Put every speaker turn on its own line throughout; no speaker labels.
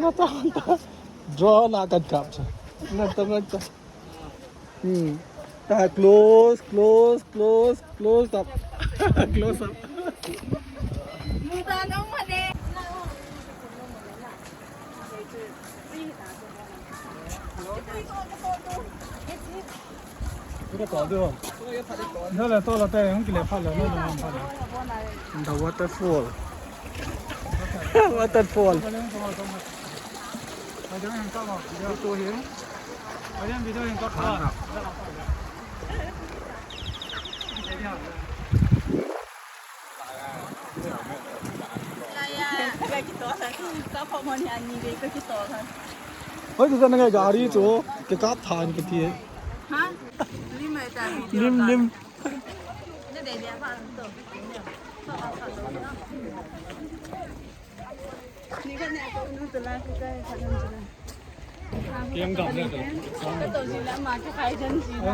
Mata. Draw na agad capture. Nagta. Close up. Close up. The waterfall. Waterfall. Ôi cái này gà đi chỗ cái cáp than cái gì? Hả? Lim. Kiang gam này rồi.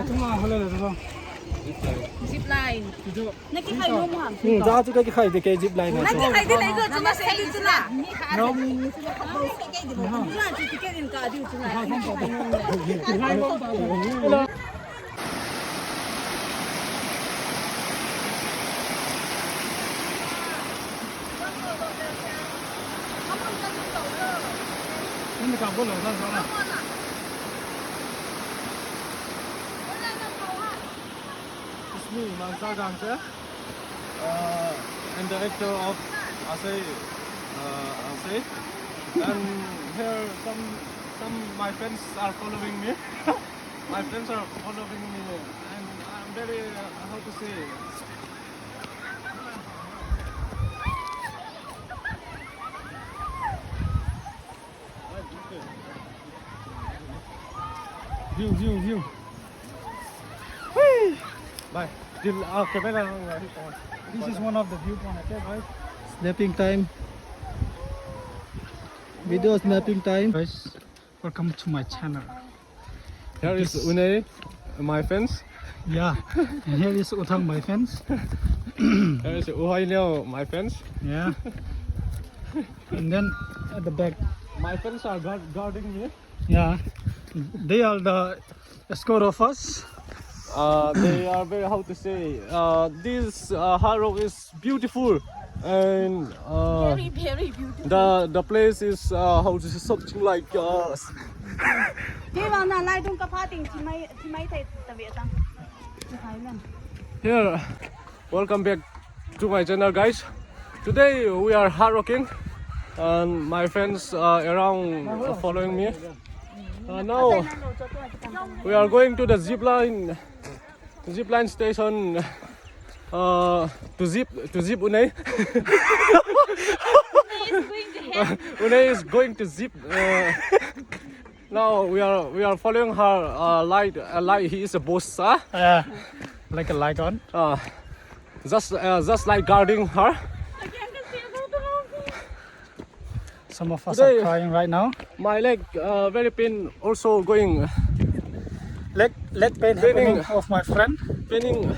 Chúng ta hơi là sao? Zip line. Nãy cái khai luôn hả? Ra chỗ cái khai thì cái zip line này. Nãy cái khai thì lấy cái chúng ta sẽ đi chỗ nào? Nó. Chỉ cái gì cả đi chỗ nào? It's me, Mangcha gangte, and the actor of Asei Haokip. And here some my friends are following me. My friends are following me, and I'm very how to say. View. Whee! Bye. This is one of the viewpoints, okay, guys? Snapping time. Video snapping time. Guys, welcome to my channel. Here is Une, my friends. Yeah, and here is Utang, my friends. Here is Uhailio, my friends. Yeah. And then at the back, my friends are guarding me. Yeah. They are the escort of us. They are very how to say. This hard rock is beautiful, and very beautiful. The place is how to say something like. Here, welcome back to my channel, guys. Today we are hard rocking, and my friends around following me. Now we are going to the zip line station to zip Une. Une is going to zip. Now we are following her light. He is a boss, huh? Yeah, like a light on. Just like guarding her. Some of us today, are crying right now. My leg very pain. Also going leg pain happening of my friend. Paining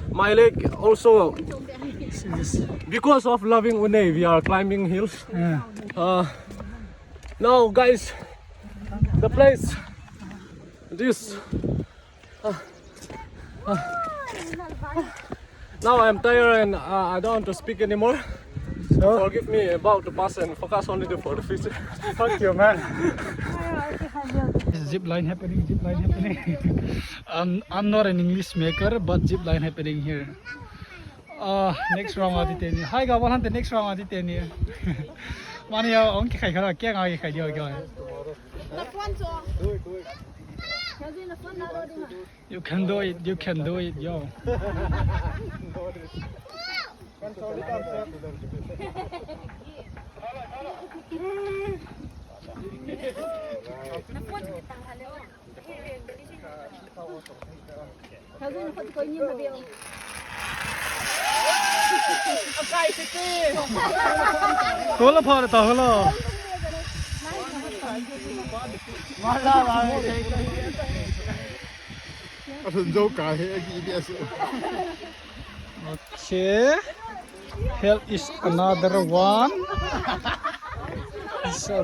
my leg also because of loving Une. We are climbing hills. Yeah. Now, guys, the place. This. Now I'm tired and I don't want to speak anymore. So forgive me about the past and focus only for the future. Fuck you, man. Zip line happening. I'm not an English maker, but zip line happening here. Next round adi teni. Hi ga wahan the next round adi teni. Mani ya ong ki khai khara kya ga ki khai dio kya. You can do it, yo. Hola phar ta hola. Okay, here is another one. So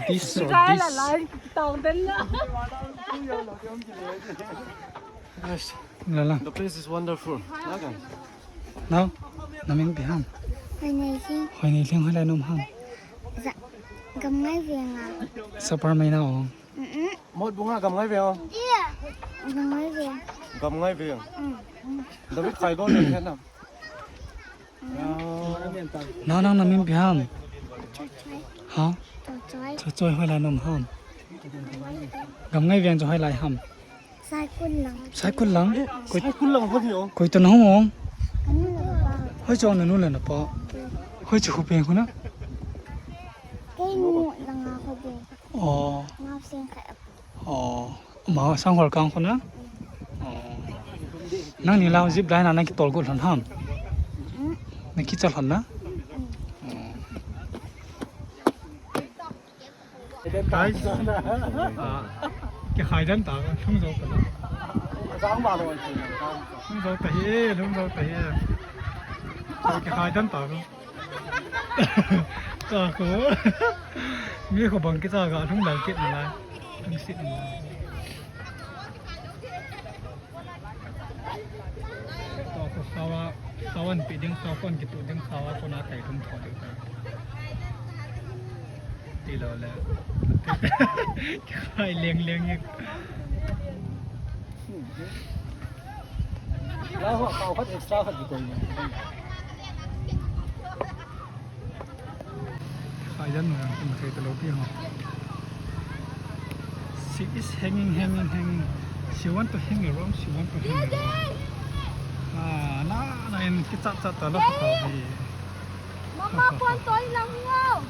this.
Cái là lại tàu đến đó.
Yes. Lala.
The place is wonderful.
Nào, nằm im bị ham. Hồi này riêng hồi lại nôm ham.
Dạ, cầm ngay về à?
Super mấy nào?
Một bunga cầm ngay về không?
Cầm ngay về.
Cầm ngay về. David khai con này thế nào?
Nào nằm im bị ham. Hả?
Trời
Cho hồi lại nôm ham. Cầm ngay về cho hồi lại ham.
sai quân lắm.
Sai quân lắm.
Sai quân lắm không hiểu?
Coi tuần không ông? Hơi cho nó lên là bỏ. Hơi chịu không tiền của nó.
Cái muộn là ngào hồi về. Ngào xem khẽ.
Mà sang hồi con con á. Năng như lao zip line là năng cái tol của hắn ham. Năng cái chân hắn á. Cái khai đến tao không rõ cái đó. Không rõ cái cái khai đến tao. Tao cố. Nghe có bằng cái tao gõ không đầu kết lại. Không xịn. Tao có sao anh bị đứng sao con cái tụi đứng sao con ăn thấy không thọ được. Tí lờ là khai liêng như
Lá họ tàu phát extra thật rồi.
khai dân mà không thấy tao lâu kia hả? She is hanging. She want to hang around. Nó này cái chặt tao lúc tao bị.
Mama con tôi lắm nhau.